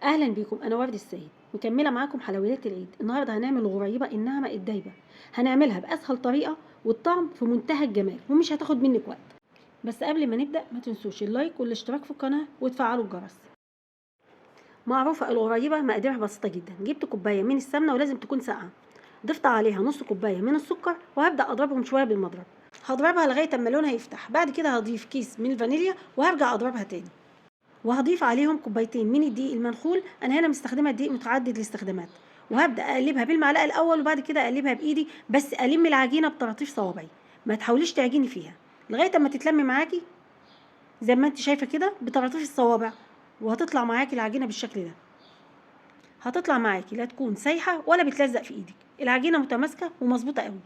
اهلا بيكم، انا ورد السيد مكمله معاكم حلويات العيد. النهارده هنعمل الغريبه الناعمه الدايبه. هنعملها باسهل طريقه والطعم في منتهى الجمال ومش هتاخد منك وقت. بس قبل ما نبدا ما تنسوش اللايك والاشتراك في القناه وتفعلوا الجرس. معروفه الغريبه مقاديرها بسيطه جدا. جبت كوبايه من السمنه ولازم تكون ساقعه. ضفت عليها نص كوبايه من السكر وهبدا اضربهم شويه بالمضرب. هضربها لغايه اما لونها يفتح. بعد كده هضيف كيس من الفانيليا وهرجع اضربها تاني. وهضيف عليهم كوبايتين من الدقيق المنخول. انا هنا مستخدمه دقيق متعدد الاستخدامات. وهبدا اقلبها بالمعلقه الاول وبعد كده اقلبها بايدي، بس الم العجينه بطراطيف صوابعي. ما تحاوليش تعجني فيها لغايه اما تتلم معاكي زي ما انت شايفه كده بطراطيف الصوابع. وهتطلع معاكي العجينه بالشكل ده. هتطلع معاكي لا تكون سايحه ولا بتلزق في ايدك، العجينه متماسكه ومظبوطه قوي.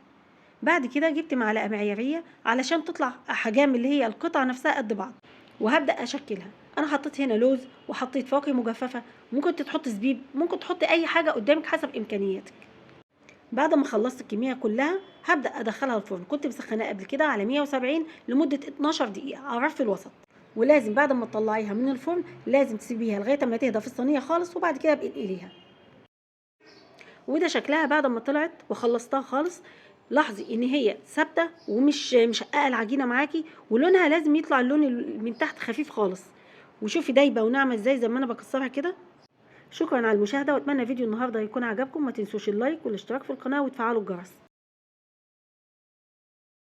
بعد كده جبت معلقه معياريه علشان تطلع احجام اللي هي القطع نفسها قد بعض. وهبدا اشكلها. انا حطيت هنا لوز وحطيت فواكه مجففه. ممكن تحط زبيب، ممكن تحطي اي حاجه قدامك حسب امكانياتك. بعد ما خلصت الكميه كلها هبدا ادخلها الفرن. كنت مسخناه قبل كده على 170 لمده 12 دقيقه على الرف الوسط. ولازم بعد ما تطلعيها من الفرن لازم تسيبيها لغايه ما تهدى في الصينيه خالص وبعد كده ابقي انقليها. وده شكلها بعد ما طلعت وخلصتها خالص. لاحظي ان هي ثابته ومش مشققه العجينه معاكي، ولونها لازم يطلع اللون من تحت خفيف خالص. وشوفي دايبه وناعمه ازاي زي ما انا بكسرها كده. شكرا على المشاهده، واتمنى فيديو النهارده يكون عجبكم. ما تنسوش اللايك والاشتراك في القناه وتفعلوا الجرس.